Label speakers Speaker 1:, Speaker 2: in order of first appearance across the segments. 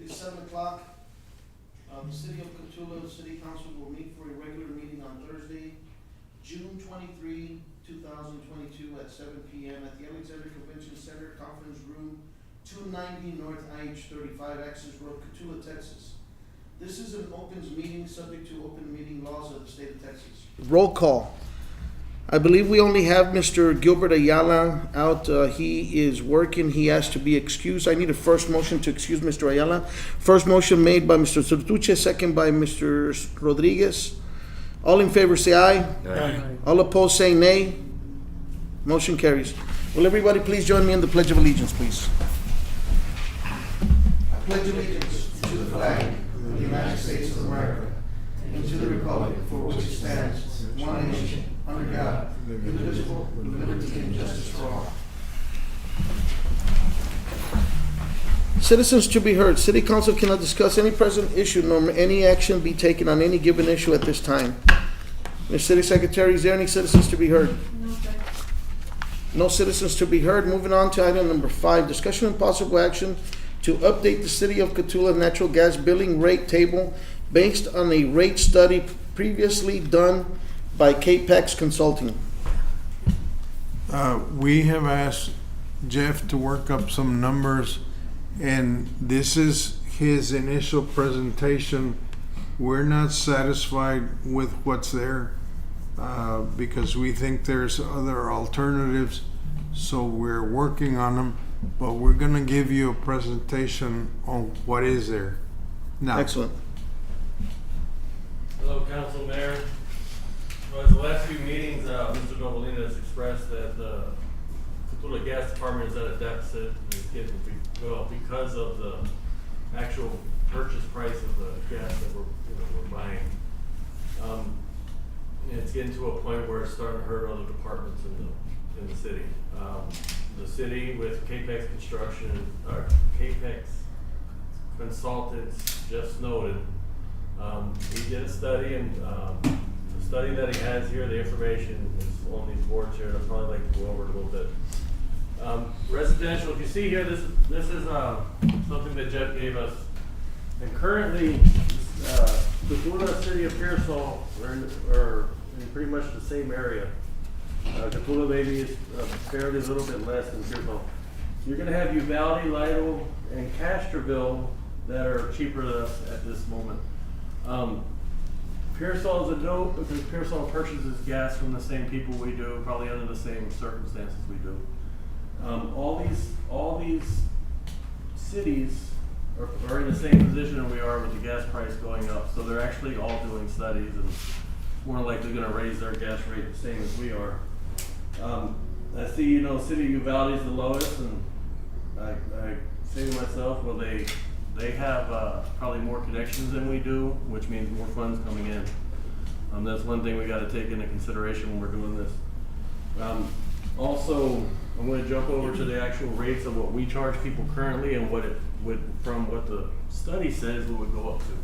Speaker 1: is 7 o'clock. The City of Cotulla City Council will meet for a regular meeting on Thursday, June 23, 2022 at 7 p.m. at the Alexander Convention Center, Conference Room 290 North IH 35 Access Road, Cotulla, Texas. This is an opens meeting subject to open meeting laws of the state of Texas. Roll call. I believe we only have Mr. Gilbert Ayala out. He is working. He has to be excused. I need a first motion to excuse Mr. Ayala. First motion made by Mr. Cotulla, second by Mr. Rodriguez. All in favor say aye.
Speaker 2: Aye.
Speaker 1: All opposed say nay. Motion carries. Will everybody please join me in the Pledge of Allegiance, please? I pledge allegiance to the flag of the United States of America and to the republic for which it stands, one nation, under God, indivisible, with liberty and justice for all. Citizens to be heard. City Council cannot discuss any present issue nor any action be taken on any given issue at this time. Ms. City Secretary, is there any citizens to be heard?
Speaker 3: No, sir.
Speaker 1: No citizens to be heard. Moving on to item number 5, discussion and possible action to update the City of Cotulla natural gas billing rate table based on a rate study previously done by Capex Consulting.
Speaker 2: We have asked Jeff to work up some numbers, and this is his initial presentation. We're not satisfied with what's there because we think there's other alternatives, so we're working on them, but we're going to give you a presentation on what is there now.
Speaker 1: Excellent.
Speaker 4: Hello, Council, Mayor. Well, as the last few meetings, Mr. Novelina has expressed that the Cotulla Gas Department is at a deficit, and it's getting because of the actual purchase price of the gas that we're buying. And it's getting to a point where it's starting to hurt other departments in the city. The city with Capex Construction, Capex Consultants just noted. He did a study, and the study that he has here, the information is on these boards here, and I'd probably like to go over it a little bit. Residential, if you see here, this is something that Jeff gave us. And currently, the Cotulla, City of Pearsall are in pretty much the same area. Cotulla maybe is fairly a little bit less than Pearsall. You're going to have Uvalde, Lytle, and Castroville that are cheaper than us at this moment. Pearsall is a note because Pearsall purchases gas from the same people we do, probably under the same circumstances we do. All these cities are in the same position that we are with the gas price going up, so they're actually all doing studies and more likely going to raise their gas rate the same as we are. I see, City of Uvalde is the lowest, and I say to myself, well, they have probably more connections than we do, which means more funds coming in. That's one thing we got to take into consideration when we're doing this. Also, I'm going to jump over to the actual rates of what we charge people currently and what it would, from what the study says, it would go up to.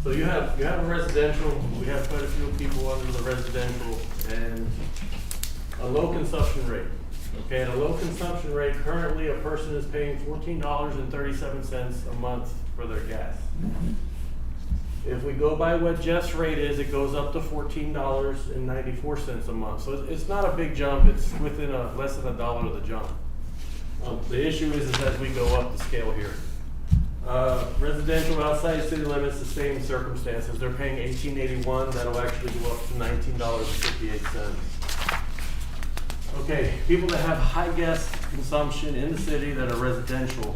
Speaker 4: So you have a residential. We have quite a few people under the residential, and a low consumption rate. Okay, at a low consumption rate, currently a person is paying $14.37 a month for their gas. If we go by what Jeff's rate is, it goes up to $14.94 a month. So it's not a big jump. It's within less than $1 of the jump. The issue is as we go up the scale here. Residential outside city limits, the same circumstances. They're paying $18.81. That'll actually go up to $19.58. Okay, people that have high gas consumption in the city that are residential,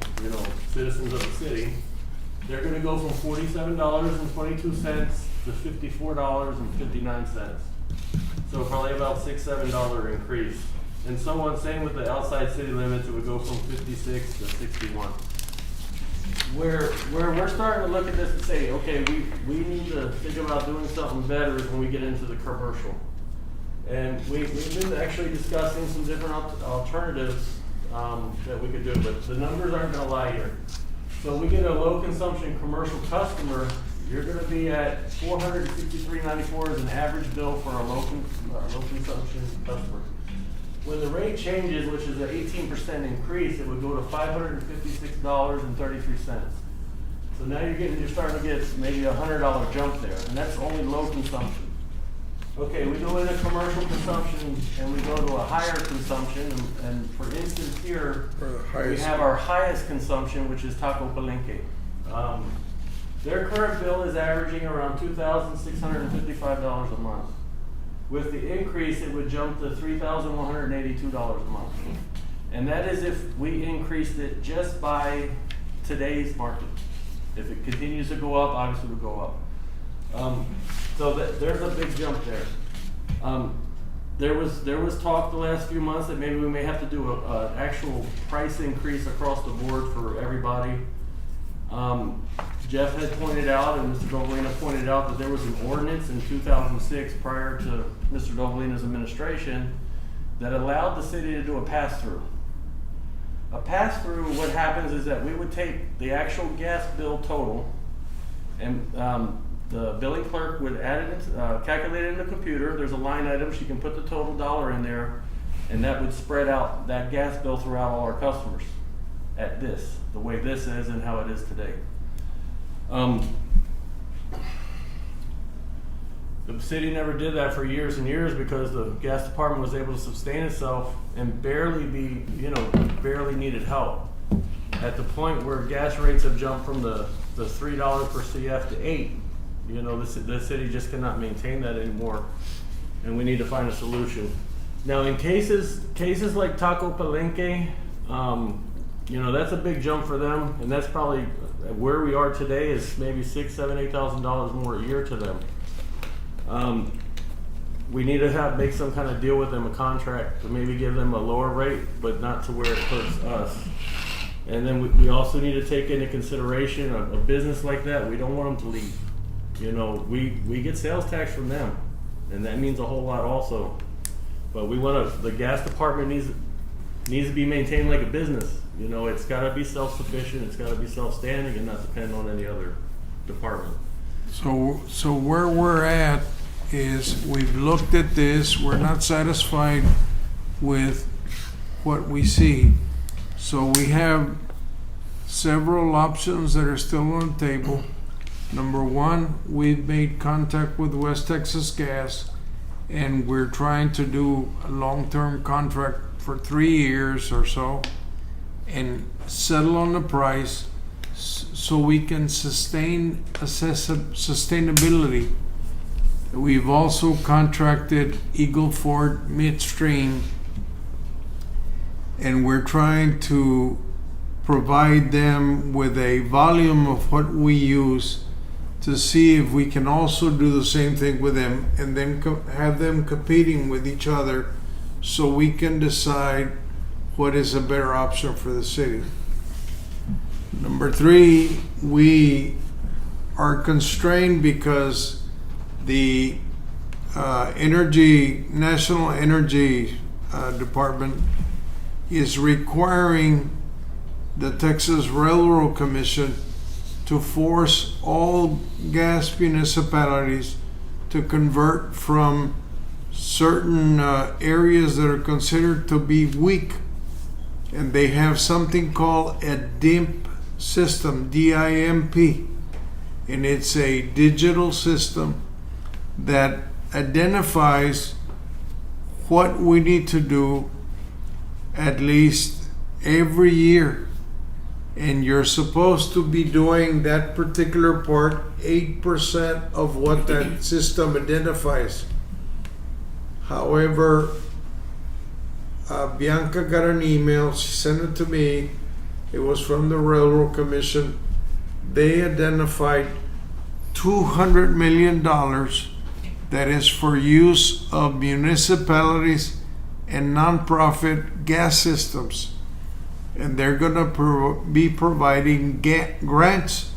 Speaker 4: citizens of the city, they're going to go from $47.22 to $54.59. So probably about $6-7 increase. And someone saying with the outside city limits, it would go from 56 to 61. Where we're starting to look at this and say, okay, we need to think about doing something better is when we get into the commercial. And we've been actually discussing some different alternatives that we could do, but the numbers aren't going to lie here. So we get a low consumption commercial customer, you're going to be at $453.94 as an average bill for a low consumption customer. When the rate changes, which is an 18% increase, it would go to $556.33. So now you're starting to get maybe $100 jump there, and that's only low consumption. Okay, we go into commercial consumption and we go to a higher consumption, and for instance here, we have our highest consumption, which is Taco Palenque. Their current bill is averaging around $2,655 a month. With the increase, it would jump to $3,182 a month. And that is if we increased it just by today's market. If it continues to go up, obviously it would go up. So there's a big jump there. There was talk the last few months that maybe we may have to do an actual price increase across the board for everybody. Jeff had pointed out, and Mr. Dovalina pointed out, that there was an ordinance in 2006 prior to Mr. Dovalina's administration that allowed the city to do a pass-through. A pass-through, what happens is that we would take the actual gas bill total, and the billing clerk would add it, calculate it in the computer. There's a line item, she can put the total dollar in there, and that would spread out that gas bill throughout all our customers at the way this is and how it is today. The city never did that for years and years because the gas department was able to sustain itself and barely needed help. At the point where gas rates have jumped from the $3 per CF to $8, the city just cannot maintain that anymore, and we need to find a solution. Now, in cases like Taco Palenque, that's a big jump for them, and that's probably where we are today is maybe $6,000, $7,000, $8,000 more a year to them. We need to make some kind of deal with them, a contract to maybe give them a lower rate, but not to where it hurts us. And then we also need to take into consideration a business like that. We don't want them to leave. We get sales tax from them, and that means a whole lot also. But the gas department needs to be maintained like a business. It's got to be self-sufficient, it's got to be self-standing, and not depend on any other department.
Speaker 2: So where we're at is we've looked at this, we're not satisfied with what we see. So we have several options that are still on the table. Number one, we've made contact with West Texas Gas, and we're trying to do a long-term contract for 3 years or so and settle on the price so we can assess sustainability. We've also contracted Eagle Ford Midstream, and we're trying to provide them with a volume of what we use to see if we can also do the same thing with them, and then have them competing with each other so we can decide what is a better option for the city. Number three, we are constrained because the National Energy Department is requiring the Texas Railroad Commission to force all gas municipalities to convert from certain areas that are considered to be weak, and they have something called a DIMP system, DIMP, and it's a digital system that identifies what we need to do at least every year, and you're supposed to be doing that particular part 8% of what that system identifies. However, Bianca got an email, she sent it to me, it was from the Railroad Commission. They identified $200 million that is for use of municipalities and nonprofit gas systems, and they're going to be providing grants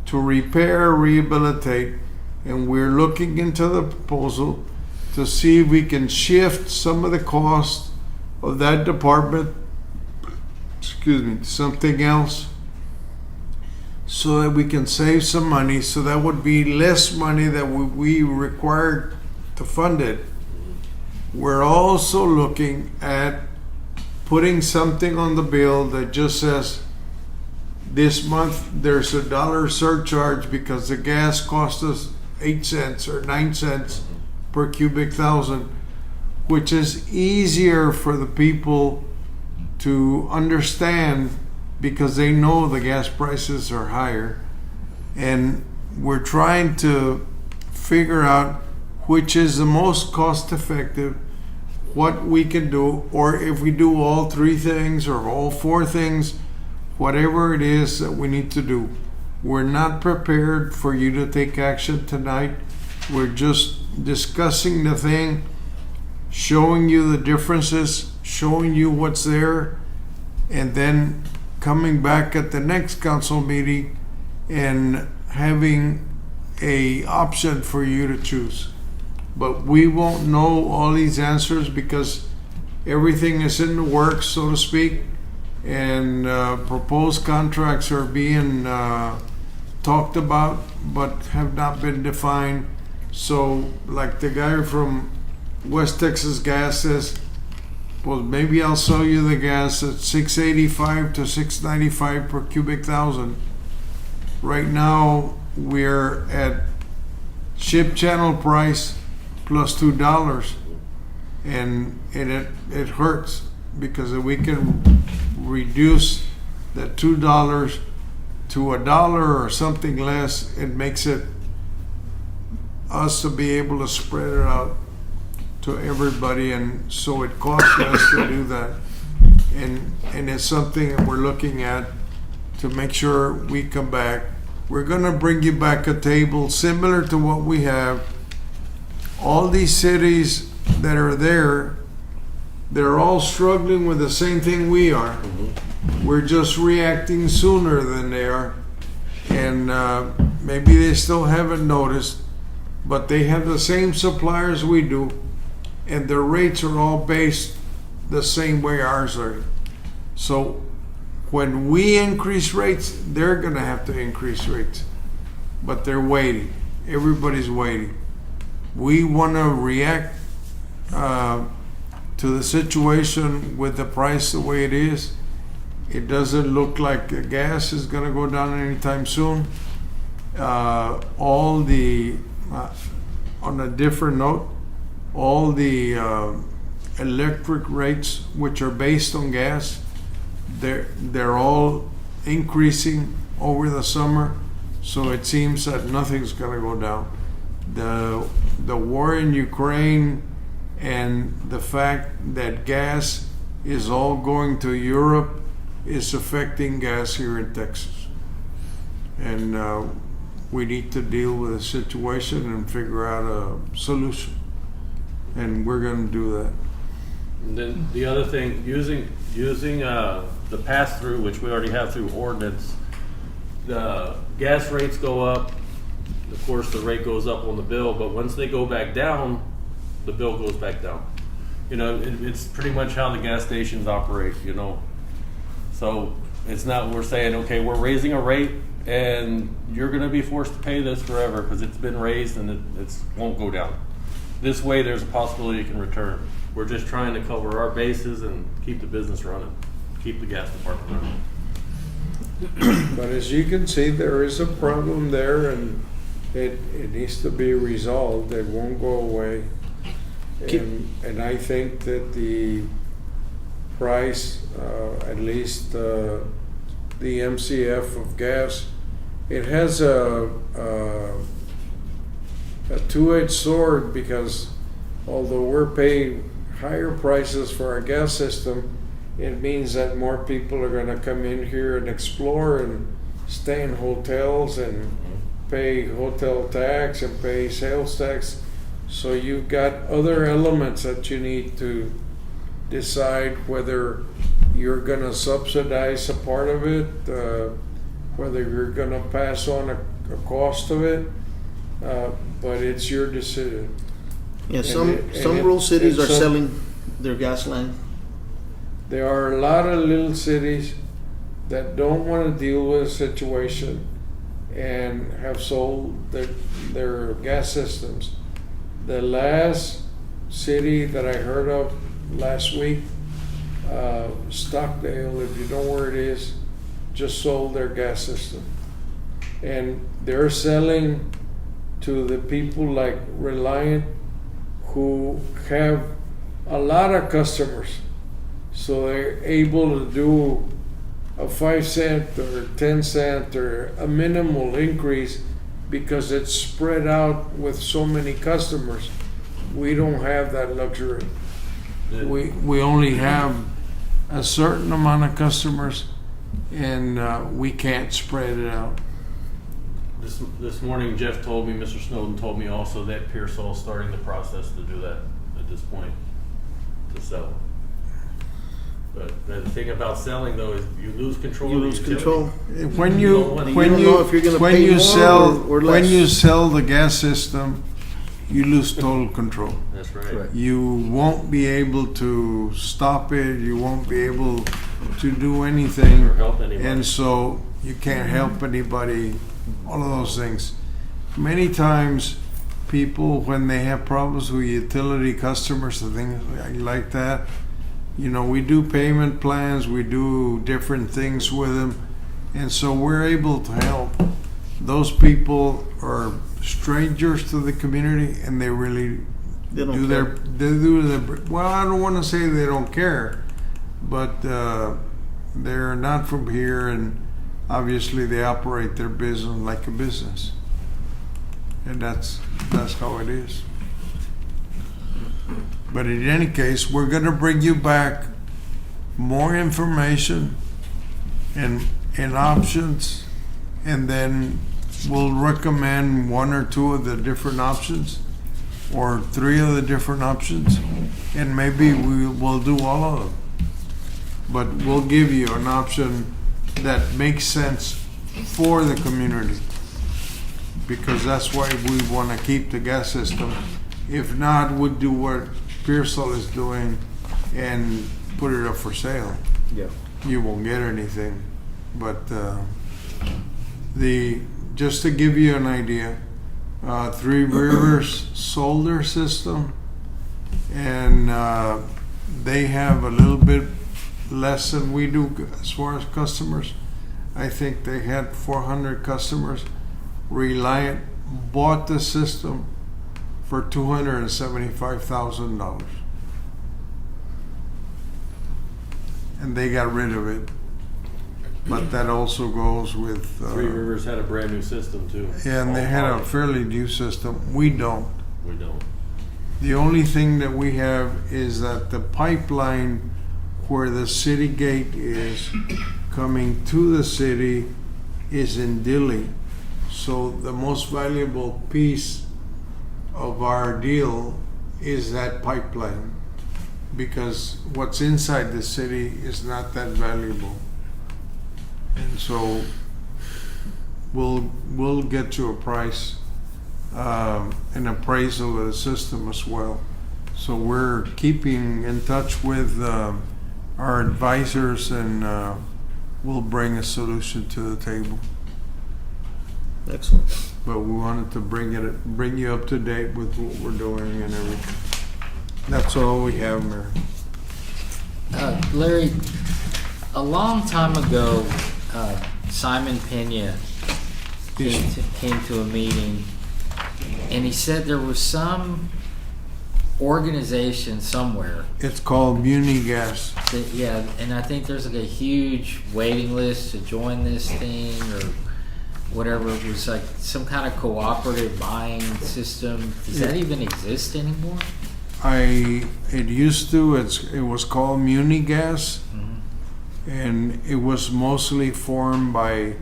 Speaker 2: to repair, rehabilitate, and we're looking into the proposal to see if we can shift some of the cost of that department, to something else, so that we can save some money. So that would be less money that we required to fund it. We're also looking at putting something on the bill that just says this month there's a dollar surcharge because the gas cost us 8 cents or 9 cents per cubic thousand, which is easier for the people to understand because they know the gas prices are higher. And we're trying to figure out which is the most cost effective, what we can do, or if we do all 3 things or all 4 things, whatever it is that we need to do. We're not prepared for you to take action tonight. We're just discussing the thing, showing you the differences, showing you what's there, and then coming back at the next council meeting and having a option for you to choose. But we won't know all these answers because everything is in the works, so to speak, and proposed contracts are being talked about but have not been defined. So like the guy from West Texas Gas says, well, maybe I'll sell you the gas at $6.85 to $6.95 per cubic thousand. Right now we're at ship channel price plus $2, and it hurts because if we can reduce that $2 to $1 or something less, it makes it us to be able to spread it out to everybody, and so it costs less to do that. And it's something that we're looking at to make sure we come back. We're gonna bring you back a table similar to what we have. All these cities that are there, they're all struggling with the same thing we are. We're just reacting sooner than they are. And maybe they still haven't noticed, but they have the same suppliers we do, and their rates are all based the same way ours are. So when we increase rates, they're gonna have to increase rates. But they're waiting. Everybody's waiting. We wanna react to the situation with the price the way it is. It doesn't look like the gas is gonna go down anytime soon. All the, on a different note, all the electric rates, which are based on gas, they're all increasing over the summer. So it seems that nothing's gonna go down. The war in Ukraine and the fact that gas is all going to Europe is affecting gas here in Texas. And we need to deal with the situation and figure out a solution. And we're gonna do that.
Speaker 3: And then the other thing, using the pass-through, which we already have through ordinance, the gas rates go up. Of course, the rate goes up on the bill, but once they go back down, the bill goes back down. You know, it's pretty much how the gas stations operate, you know. So it's not, we're saying, okay, we're raising a rate and you're gonna be forced to pay this forever because it's been raised and it won't go down. This way, there's a possibility it can return. We're just trying to cover our bases and keep the business running, keep the gas department running.
Speaker 2: But as you can see, there is a problem there, and it needs to be resolved. It won't go away. And I think that the price, at least the MCF of gas, it has a two-edged sword, because although we're paying higher prices for our gas system, it means that more people are going to come in here and explore and stay in hotels and pay hotel tax and pay sales tax. So you've got other elements that you need to decide whether you're going to subsidize a part of it, whether you're going to pass on a cost of it, but it's your decision.
Speaker 1: Yeah, some rural cities are selling their gas line.
Speaker 2: There are a lot of little cities that don't want to deal with a situation and have sold their gas systems. The last city that I heard of last week, Stockdale, if you know where it is, just sold their gas system. And they're selling to the people like Reliant who have a lot of customers. So they're able to do a 5 cent or 10 cent or a minimal increase because it's spread out with so many customers. We don't have that luxury. We only have a certain amount of customers, and we can't spread it out.
Speaker 3: This morning, Jeff told me, Mr. Snowden told me also that Pearsall is starting the process to do that at this point, to sell. But the thing about selling though is you lose control.
Speaker 1: You
Speaker 3: of the
Speaker 1: lose
Speaker 3: utility.
Speaker 1: control.
Speaker 2: When
Speaker 3: You
Speaker 2: you
Speaker 3: don't wanna-
Speaker 2: when
Speaker 3: you
Speaker 1: don't
Speaker 2: you
Speaker 1: know if you're gonna
Speaker 2: when
Speaker 1: pay
Speaker 2: you
Speaker 1: more
Speaker 2: sell
Speaker 1: or
Speaker 2: when
Speaker 1: less.
Speaker 2: you sell the gas system, you lose total control.
Speaker 3: That's right.
Speaker 1: Correct.
Speaker 2: You won't be able to stop it. You won't be able to do anything,
Speaker 3: Or help anybody.
Speaker 2: and so you can't help anybody. All of those things. Many times, people when they have problems with utility customers and things like that, you know, we do payment plans, we do different things with them, and so we're able to help. Those people are strangers to the community, and they really
Speaker 1: They don't
Speaker 2: do
Speaker 1: care.
Speaker 2: well, I don't want to say they don't care, but they're not from here, and obviously they operate their business like a business, and that's how it is. But in any case, we're going to bring you back more information and options, and then we'll recommend one or two of the different options, or three of the different options, and maybe we will do all of them. But we'll give you an option that makes sense for the community, because that's why we want to keep the gas system. If not, we'll do what Pearsall is doing and put it up for sale.
Speaker 1: Yeah.
Speaker 2: You won't get anything. But just to give you an idea, Three Rivers sold their system, and they have a little bit less than we do as far as customers. I think they had 400 customers. Reliant bought the system for $275,000, and they got rid of it. But that also goes with
Speaker 3: Three Rivers had a brand new system too.
Speaker 2: and they had a fairly new system. We don't.
Speaker 3: We don't.
Speaker 2: The only thing that we have is that the pipeline where the city gate is coming to the city is in Dilley. So the most valuable piece of our deal is that pipeline, because what's inside the city is not that valuable. And so we'll get you a price, an appraisal of the system as well. So we're keeping in touch with our advisors, and we'll bring a solution to the table.
Speaker 1: Excellent.
Speaker 2: But we wanted to bring you up to date with what we're doing and everything. That's all we have, Mayor.
Speaker 5: Larry, a long time ago, Simon Pena came to a meeting, and he said there was some organization somewhere
Speaker 2: It's called Munigas.
Speaker 5: that, yeah, and I think there's like a huge waiting list to join this thing or whatever. It was like some kind of cooperative buying system. Does that even exist anymore?
Speaker 2: It used to. It was called Munigas, and it was mostly formed by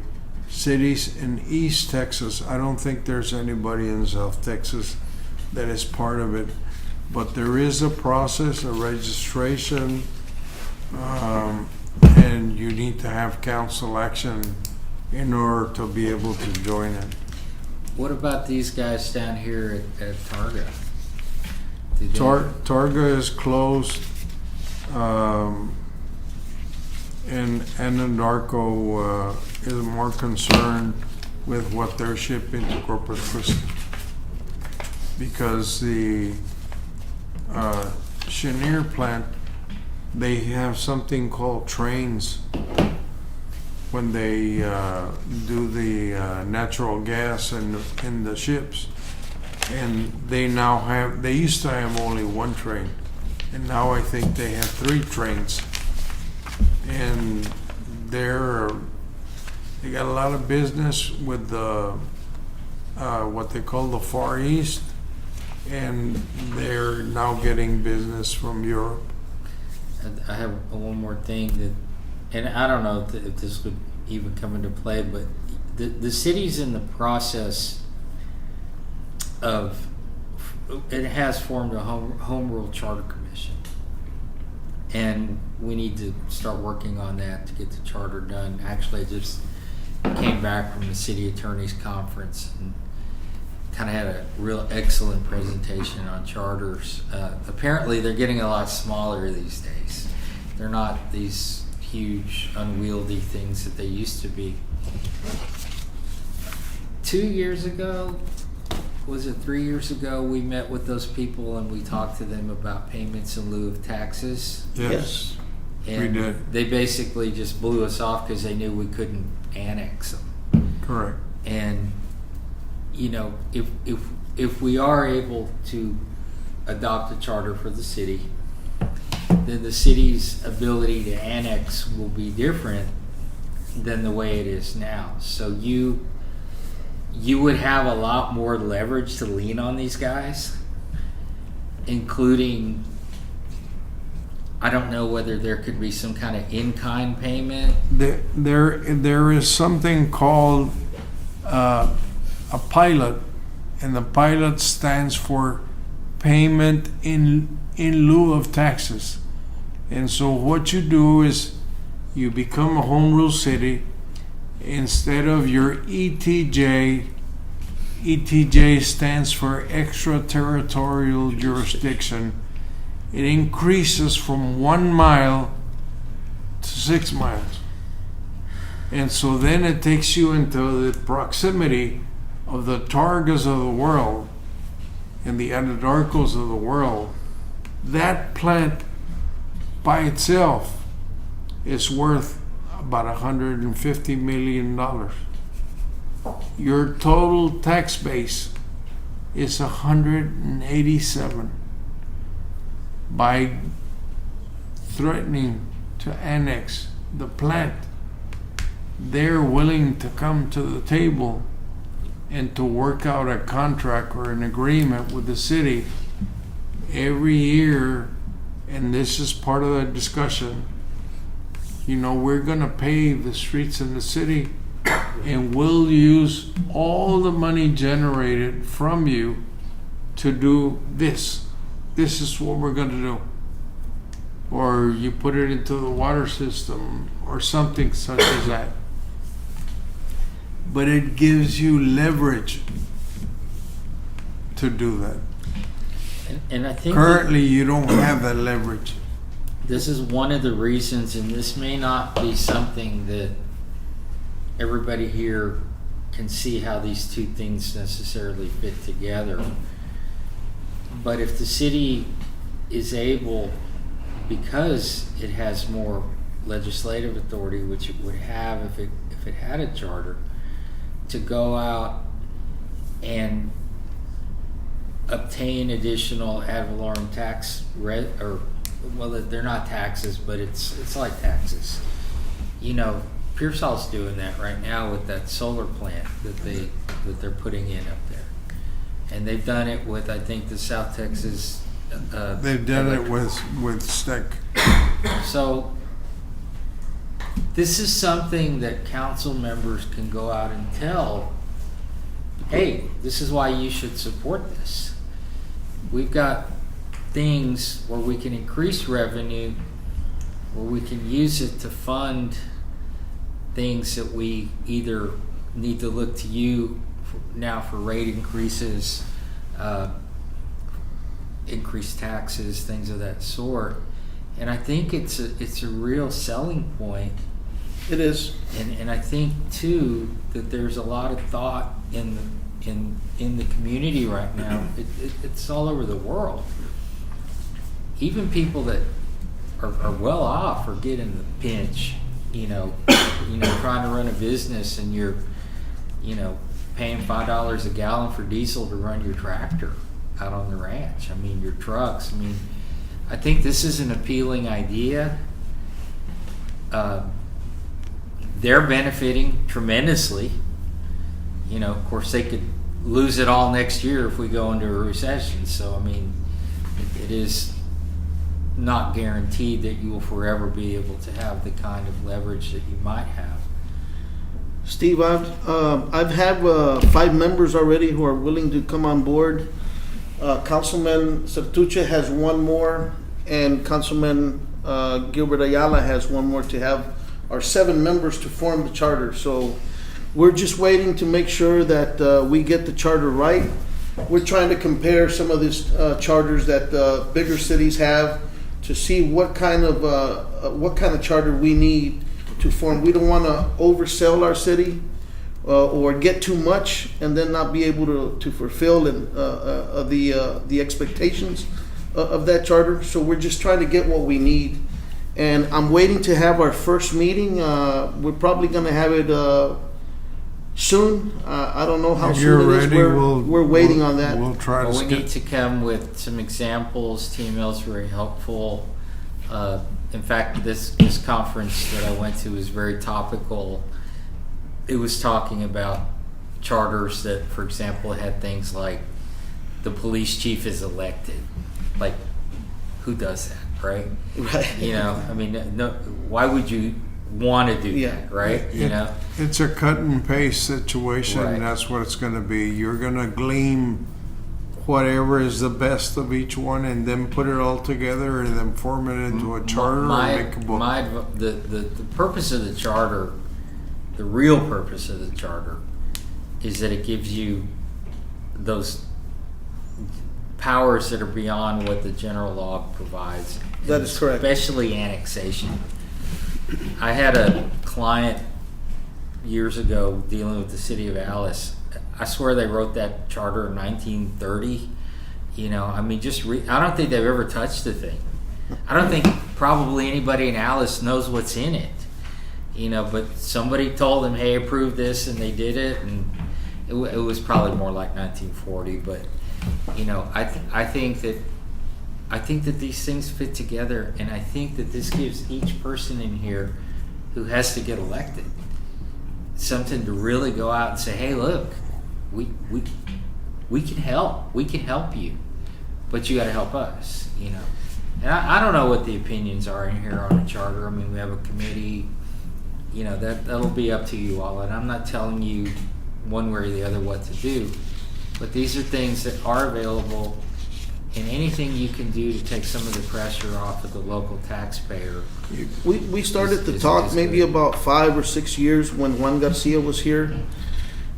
Speaker 2: cities in East Texas. I don't think there's anybody in South Texas that is part of it, but there is a process, a registration, and you need to have council action in order to be able to join it.
Speaker 5: What about these guys down here at Targa? Do they-
Speaker 2: Targa is closed, and Anadarko is more concerned with what they're shipping to Corpus Christi, because the Chenier plant, they have something called trains, when they do the natural gas in the ships. And they used to have only one train, and now I think they have 3 trains. And they got a lot of business with the what they call the Far East, and they're now getting business from Europe.
Speaker 5: I have one more thing that, and I don't know if this would even come into play, but the city's in the process of, it has formed a home rule charter commission, and we need to start working on that to get the charter done. Actually, I just came back from the city attorney's conference and kind of had a real excellent presentation on charters. Apparently they're getting a lot smaller these days. They're not these huge unwieldy things that they used to be. 2 years ago, was it 3 years ago, we met with those people and we talked to them about payments in lieu of taxes.
Speaker 2: Yes,
Speaker 5: And
Speaker 2: we did.
Speaker 5: they basically just blew us off because they knew we couldn't annex them.
Speaker 2: Correct.
Speaker 5: And you know, if we are able to adopt a charter for the city, then the city's ability to annex will be different than the way it is now. So you would have a lot more leverage to lean on these guys, including, I don't know whether there could be some kind of in-kind payment.
Speaker 2: There is something called a pilot, and the pilot stands for payment in lieu of taxes. And so what you do is you become a home rule city. Instead of your ETJ stands for extraterritorial jurisdiction. It increases from 1 mile to 6 miles. And so then it takes you into the proximity of the Targas of the world and the Anadarkos of the world. That plant by itself is worth about $150 million. Your total tax base is 187. By threatening to annex the plant, they're willing to come to the table and to work out a contract or an agreement with the city every year. And this is part of the discussion. You know, we're going to pave the streets in the city, and we'll use all the money generated from you to do this. This is what we're going to do. Or you put it into the water system or something such as that. But it gives you leverage to do that.
Speaker 5: And I think
Speaker 2: Currently, you don't have that leverage.
Speaker 5: this is one of the reasons, and this may not be something that everybody here can see how these two things necessarily fit together. But if the city is able, because it has more legislative authority, which it would have if it had a charter, to go out and obtain additional ad valorem tax well, they're not taxes, but it's like taxes. You know, Pearsall's doing that right now with that solar plant that they're putting in up there, and they've done it with, I think, the South Texas.
Speaker 2: They've done it with STEC.
Speaker 5: So this is something that council members can go out and tell, hey, this is why you should support this. We've got things where we can increase revenue, where we can use it to fund things that we either need to look to you now for rate increases, increased taxes, things of that sort. And I think it's a real selling point.
Speaker 1: It is.
Speaker 5: And I think too that there's a lot of thought in the community right now. It's all over the world. Even people that are well off are getting the pinch you know, trying to run a business and you're, paying $5 a gallon for diesel to run your tractor out on the ranch. I mean, your trucks. I mean, I think this is an appealing idea. They're benefiting tremendously. Of course, they could lose it all next year if we go into a recession. So, I mean, it is not guaranteed that you will forever be able to have the kind of leverage that you might have.
Speaker 1: Steve, I've had 5 members already who are willing to come on board. Councilman Cotulla has one more, and Councilman Gilbert Ayala has one more to have our 7 members to form the charter. So we're just waiting to make sure that we get the charter right. We're trying to compare some of these charters that bigger cities have to see what kind of charter we need to form. We don't want to oversell our city or get too much and then not be able to fulfill the expectations of that charter. So we're just trying to get what we need. And I'm waiting to have our first meeting. We're probably going to have it soon. I don't know how
Speaker 2: If
Speaker 1: soon
Speaker 2: you're
Speaker 1: it is.
Speaker 2: ready,
Speaker 1: We're waiting on that.
Speaker 2: We'll try to
Speaker 5: Well, we
Speaker 2: skip.
Speaker 5: need to come with some examples. TML's very helpful. In fact, this conference that I went to was very topical. It was talking about charters that, for example, had things like the police chief is elected. Like, who does that, right?
Speaker 1: Right.
Speaker 5: I mean, no. Why would you want to do that, right?
Speaker 2: It's a cut and paste situation.
Speaker 5: Right.
Speaker 2: That's what it's going to be. You're going to glean whatever is the best of each one, and then put it all together, and then form it into a charter and make a book.
Speaker 5: The purpose of the charter, the real purpose of the charter, is that it gives you those powers that are beyond what the general law provides.
Speaker 1: That is correct.
Speaker 5: Especially annexation. I had a client years ago dealing with the city of Alice. I swear they wrote that charter in 1930. I mean, I don't think they've ever touched the thing. I don't think probably anybody in Alice knows what's in it. But somebody told them, hey, approve this, and they did it, and it was probably more like 1940. But, I think that these things fit together, and I think that this gives each person in here who has to get elected something to really go out and say, hey, look, we can help. We can help you, but you got to help us. And I don't know what the opinions are in here on the charter. I mean, we have a committee. That'll be up to you all, and I'm not telling you one way or the other what to do. But these are things that are available, and anything you can do to take some of the pressure off of the local taxpayer.
Speaker 1: We started to
Speaker 5: is
Speaker 1: talk maybe
Speaker 5: good.
Speaker 1: about 5 or 6 years when Juan Garcia was here.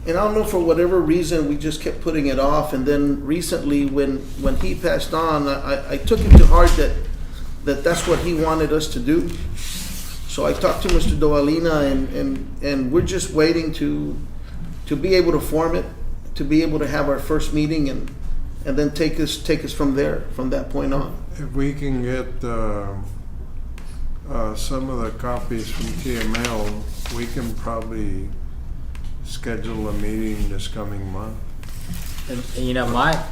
Speaker 1: And I don't know, for whatever reason, we just kept putting it off. And then recently, when he passed on, I took it to heart that that's what he wanted us to do. So I talked to Mr. Doalina, and we're just waiting to be able to form it, to be able to have our first meeting, and then take us from there, from that point on.
Speaker 2: If we can get some of the copies from TML, we can probably schedule a meeting this coming month.
Speaker 5: And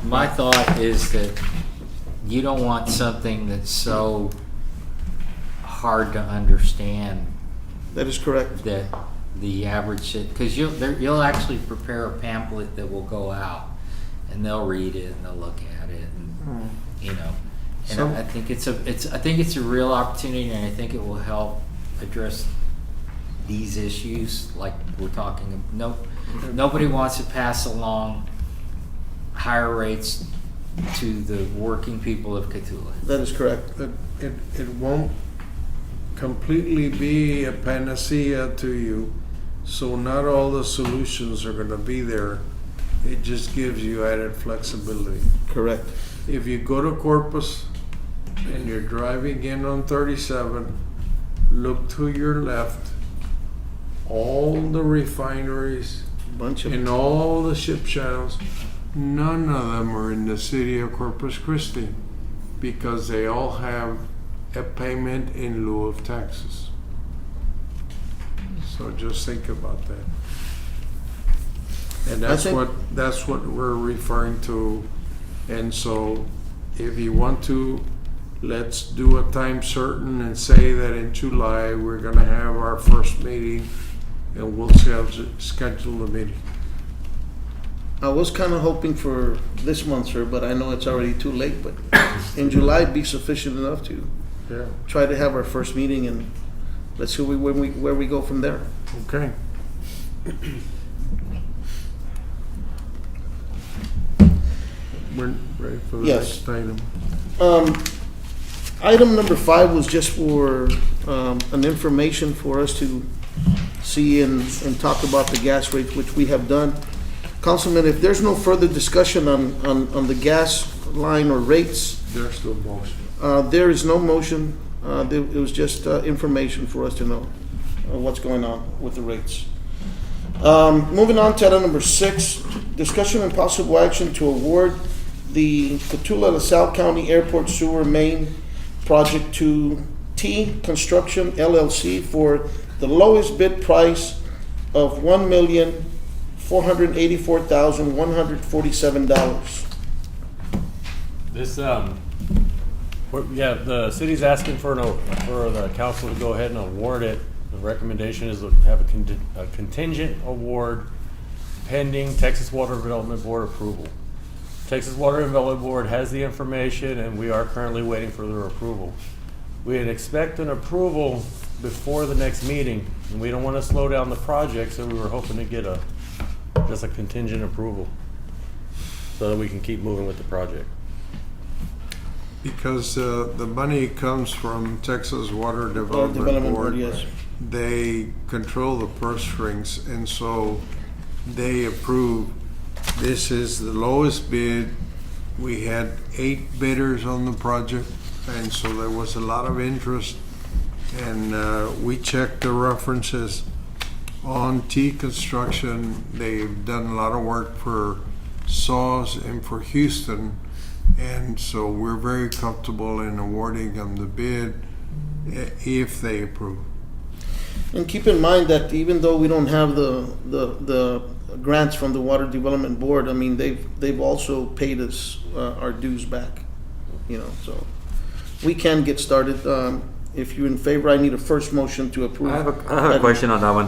Speaker 5: my thought is that you don't want something that's so hard to understand
Speaker 1: That is correct.
Speaker 5: that the average, because you'll actually prepare a pamphlet that will go out, and they'll read it and they'll look at it, and And
Speaker 2: So-
Speaker 5: I think it's a real opportunity, and I think it will help address these issues like we're talking. Nobody wants to pass along higher rates to the working people of Cotulla.
Speaker 1: That is correct.
Speaker 2: It won't completely be a panacea to you, so not all the solutions are going to be there. It just gives you added flexibility.
Speaker 1: Correct.
Speaker 2: If you go to Corpus and you're driving in on 37, look to your left. All the refineries
Speaker 1: Bunch of
Speaker 2: and all the ship channels, none of them are in the city of Corpus Christi because they all have a payment in lieu of taxes. So just think about that. And
Speaker 1: I think-
Speaker 2: that's what we're referring to. And so if you want to, let's do a time certain and say that in July, we're gonna have our first meeting and we'll schedule the meeting.
Speaker 1: I was kind of hoping for this month, sir, but I know it's already too late, but in July would be sufficient enough to
Speaker 2: Yeah.
Speaker 1: try to have our first meeting, and let's see where we go from there.
Speaker 2: Okay. We're ready for the
Speaker 1: Yes.
Speaker 2: next item.
Speaker 1: Item number 5 was just for an information for us to see and talk about the gas rates, which we have done. Councilman, if there's no further discussion on the gas line or rates,
Speaker 2: There's no motion.
Speaker 1: there is no motion. It was just information for us to know what's going on with the rates. Moving on to item number 6, discussion and possible action to award the Cotulla LaSalle County Airport Sewer Main Project to T Construction LLC for the lowest bid price of $1,484,147.
Speaker 3: This, the city's asking for the council to go ahead and award it. The recommendation is to have a contingent award pending Texas Water Development Board approval. Texas Water Development Board has the information, and we are currently waiting for their approval. We expect an approval before the next meeting, and we don't want to slow down the project, so we were hoping to get just a contingent approval so that we can keep moving with the project.
Speaker 2: Because the money comes from Texas Water Development Board.
Speaker 1: Yes.
Speaker 2: They control the purse strings, and so they approve. This is the lowest bid. We had 8 bidders on the project, and so there was a lot of interest. And we checked the references on T Construction. They've done a lot of work for Saws and for Houston. And so we're very comfortable in awarding them the bid if they approve.
Speaker 1: And keep in mind that even though we don't have the grants from the Water Development Board, I mean, they've also paid us our dues back, so we can get started. If you're in favor, I need a first motion to approve.
Speaker 6: I have a question on that one.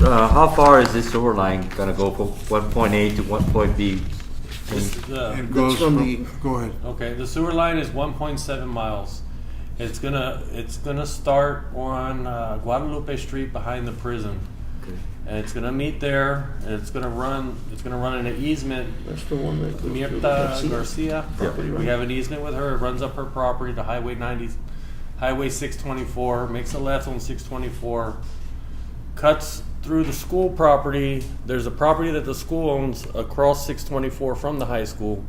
Speaker 6: How far is this sewer line gonna go from what point A to what point B?
Speaker 2: It goes go ahead.
Speaker 3: Okay, the sewer line is 1.7 miles. It's gonna start on Guadalupe Street behind the prison,
Speaker 6: Okay.
Speaker 3: and it's gonna meet there, and it's gonna run in an easement.
Speaker 1: That's the one that goes to
Speaker 3: Mierta Garcia.
Speaker 1: property, right?
Speaker 3: We have an easement with her. It runs up her property to Highway 624, makes a left on 624, cuts through the school property. There's a property that the school owns across 624 from the high school.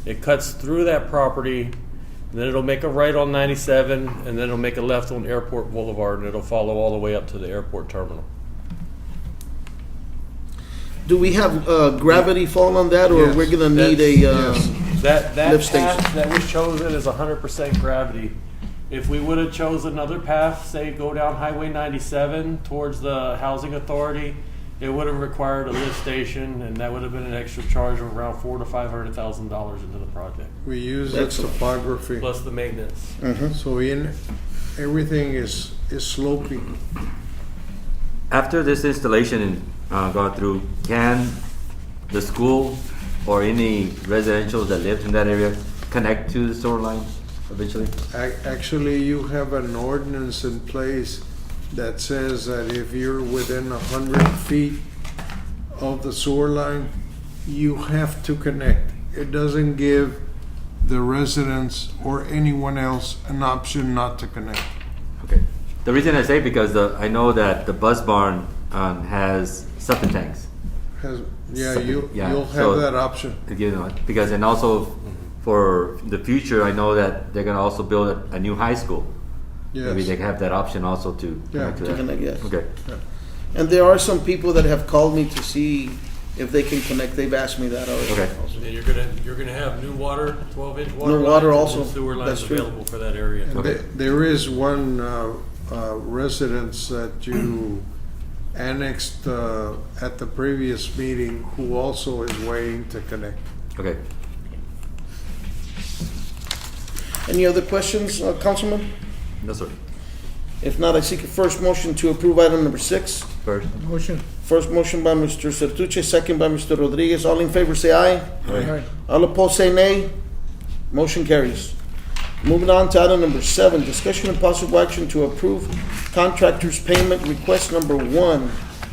Speaker 3: It cuts through that property, and then it'll make a right on 97, and then it'll make a left on Airport Boulevard, and it'll follow all the way up to the airport terminal.
Speaker 1: Do we have gravity fall on that, or
Speaker 2: Yes.
Speaker 1: we're gonna need
Speaker 2: Yes.
Speaker 3: That
Speaker 1: Lift station.
Speaker 3: path that was chosen is 100% gravity. If we would have chose another path, say go down Highway 97 towards the housing authority, it would have required a lift station, and that would have been an extra charge of around $400,000 to $500,000 into the project,
Speaker 2: We use the
Speaker 1: Excellent.
Speaker 2: topography.
Speaker 3: plus the maintenance.
Speaker 2: So everything is sloping.
Speaker 6: After this installation gone through, can the school or any residential that lives in that area connect to the sewer line eventually?
Speaker 2: Actually, you have an ordinance in place that says that if you're within 100 feet of the sewer line, you have to connect. It doesn't give the residents or anyone else an option not to connect.
Speaker 6: Okay. The reason I say because I know that the bus barn has septic tanks.
Speaker 2: You'll have
Speaker 6: so-
Speaker 2: that option.
Speaker 6: Because and also for the future, I know that they're gonna also build a new high school. Maybe they
Speaker 2: Yes.
Speaker 6: have that option also to connect to
Speaker 1: To
Speaker 6: that.
Speaker 1: connect, yes.
Speaker 6: Okay.
Speaker 1: And there are some people that have called me to see if they can connect. They've asked me that already.
Speaker 6: Okay.
Speaker 3: And then you're gonna have new water, 12-inch water
Speaker 1: New water
Speaker 3: lines, and
Speaker 1: also.
Speaker 3: sewer lines
Speaker 1: That's true.
Speaker 3: available for that area.
Speaker 2: And
Speaker 6: Okay.
Speaker 2: there is one residence that you annexed at the previous meeting, who also is waiting to connect.
Speaker 6: Okay.
Speaker 1: Any other questions, Councilman?
Speaker 6: No, sir.
Speaker 1: If not, I seek a first motion to approve item number 6.
Speaker 6: First.
Speaker 7: Motion.
Speaker 1: First motion by Mr. Sertuche, second by Mr. Rodriguez. All in favor say aye.
Speaker 7: Aye.
Speaker 1: All opposed say nay. Motion carries. Moving on to item number 7, discussion and possible action to approve contractor's payment request number 1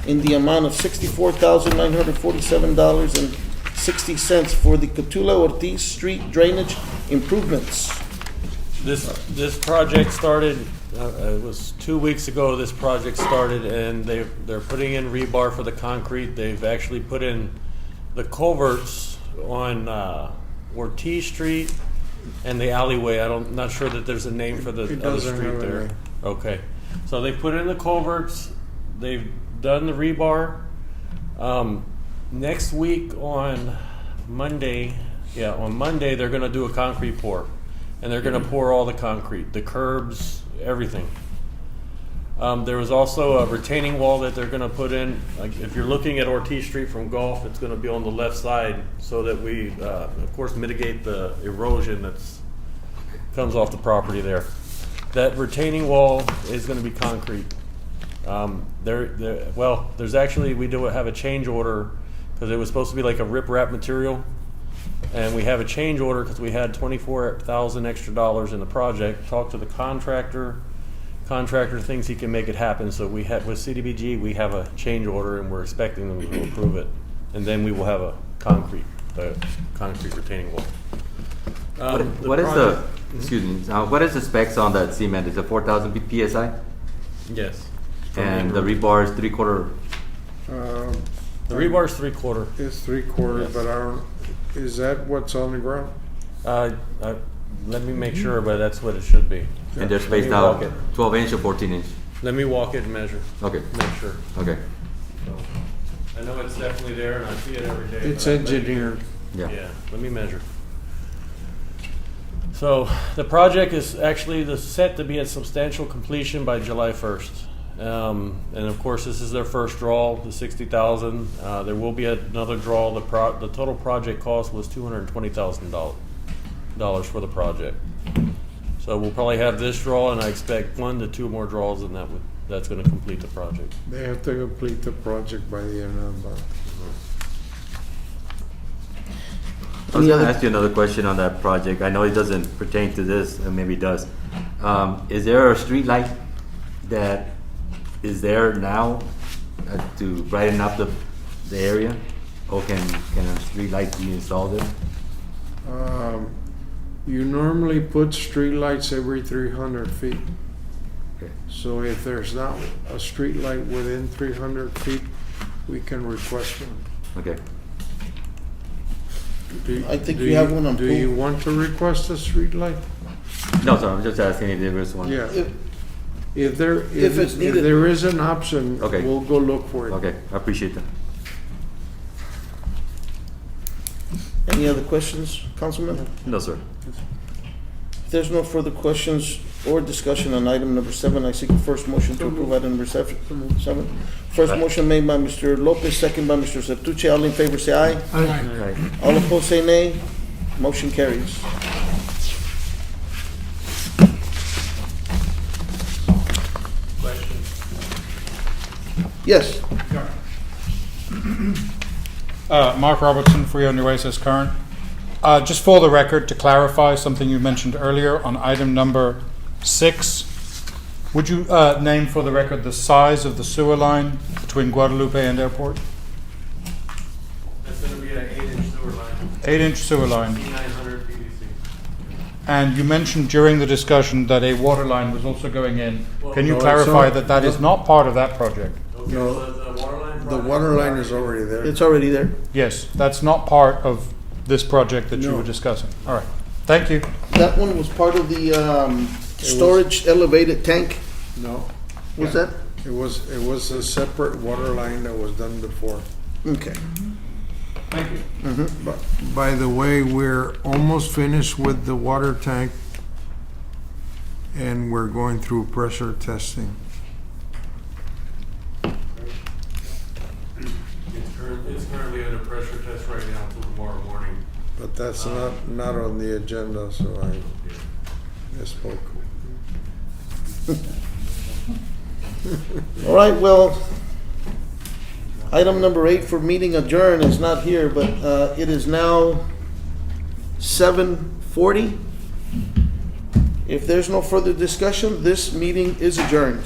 Speaker 1: in the amount of $64,947.60 for the Cotulla Ortiz Street drainage improvements.
Speaker 3: This project started, it was 2 weeks ago, this project started, and they're putting in rebar for the concrete. They've actually put in the culverts on Ortiz Street and the alleyway. I'm not sure that there's a name for the
Speaker 2: It
Speaker 3: other
Speaker 2: doesn't
Speaker 3: street
Speaker 2: have a
Speaker 3: there.
Speaker 2: name.
Speaker 3: Okay, so they put in the culverts, they've done the rebar. Next week on Monday, they're gonna do a concrete pour. And they're gonna pour all the concrete, the curbs, everything. There was also a retaining wall that they're gonna put in. Like, if you're looking at Ortiz Street from Gulf, it's gonna be on the left side so that we, of course, mitigate the erosion that's comes off the property there. That retaining wall is gonna be concrete. There's actually, we do have a change order because it was supposed to be like a rip-wrap material. And we have a change order because we had $24,000 extra in the project. Talked to the contractor. Contractor thinks he can make it happen. So we had with CDBG, we have a change order, and we're expecting them to approve it. And then we will have a concrete retaining wall.
Speaker 6: What is the, excuse me, what is the specs on that cement? Is it 4,000 PSI?
Speaker 3: Yes.
Speaker 6: And the rebar is 3/4.
Speaker 3: The rebar is 3/4.
Speaker 2: It's 3/4,
Speaker 3: Yes.
Speaker 2: but I don't, is that what's on the ground?
Speaker 3: Let me make sure, but that's what it should be.
Speaker 6: And they're
Speaker 3: Let
Speaker 6: spaced
Speaker 3: me
Speaker 6: out
Speaker 3: walk it.
Speaker 6: 12-inch or 14-inch?
Speaker 3: Let me walk it and measure.
Speaker 6: Okay,
Speaker 3: Make sure.
Speaker 6: okay,
Speaker 3: So, I know it's definitely there, and I see it every day.
Speaker 2: It's
Speaker 3: but let me-
Speaker 2: engineered.
Speaker 6: yeah.
Speaker 3: Yeah, let me measure. So the project is actually set to be at substantial completion by July 1st. And of course, this is their first draw, the 60,000. There will be another draw. The total project cost was $220,000 for the project. So we'll probably have this draw, and I expect 1 to 2 more draws, and that's going to complete the project.
Speaker 2: They have to complete the project by the end of the month.
Speaker 6: I was gonna ask you another question on that project. I know it doesn't pertain to this, and maybe it does. Is there a street light that is there now to brighten up the area? Or can a street light be installed there?
Speaker 2: You normally put streetlights every 300 feet.
Speaker 6: Okay.
Speaker 2: So if there's not a street light within 300 feet, we can request one.
Speaker 6: Okay.
Speaker 1: I think we have one on
Speaker 2: Do you
Speaker 1: pool.
Speaker 2: want to request a street light?
Speaker 6: No, sorry, I'm just asking if there is one.
Speaker 2: Yeah.
Speaker 1: If-
Speaker 2: If there,
Speaker 1: If it's
Speaker 2: if
Speaker 1: needed.
Speaker 2: there is an option,
Speaker 6: Okay.
Speaker 2: we'll go look for it.
Speaker 6: Okay, I appreciate that.
Speaker 1: Any other questions, Councilman?
Speaker 6: No, sir.
Speaker 1: If there's no further questions or discussion on item number 7, I seek a first motion to approve item number 7. First
Speaker 6: Aye.
Speaker 1: motion made by Mr. Lopez, second by Mr. Sertuche. All in favor say aye.
Speaker 6: Right.
Speaker 1: All opposed say nay. Motion carries. Yes.
Speaker 7: Mark Robertson, Free on Your Way, says current. Just for the record, to clarify something you mentioned earlier on item number 6, would you name for the record the size of the sewer line between Guadalupe and Airport?
Speaker 3: That's going to be an 8-inch sewer line,
Speaker 7: 8-inch sewer line.
Speaker 3: 900 PVC.
Speaker 7: And you mentioned during the discussion that a water line was also going in. Can you
Speaker 2: no, it's
Speaker 7: clarify
Speaker 2: not.
Speaker 7: that is not part of that project?
Speaker 3: Okay,
Speaker 2: No,
Speaker 3: so the water line
Speaker 2: The
Speaker 3: project-
Speaker 2: water line is already there.
Speaker 1: It's already there.
Speaker 7: Yes, that's not part of this project that you
Speaker 2: No.
Speaker 7: were discussing. All right, thank you.
Speaker 1: That one was part of the storage elevated tank.
Speaker 2: No,
Speaker 1: Was that?
Speaker 2: it was a separate water line that was done before.
Speaker 1: Okay.
Speaker 7: Thank you.
Speaker 2: By the way, we're almost finished with the water tank, and we're going through pressure testing.
Speaker 8: It's currently under pressure test right now until tomorrow morning.
Speaker 2: But that's not on the agenda, so I misspoke.
Speaker 1: All right, well, item number 8 for meeting adjourn is not here, but it is now 7:40. If there's no further discussion, this meeting is adjourned.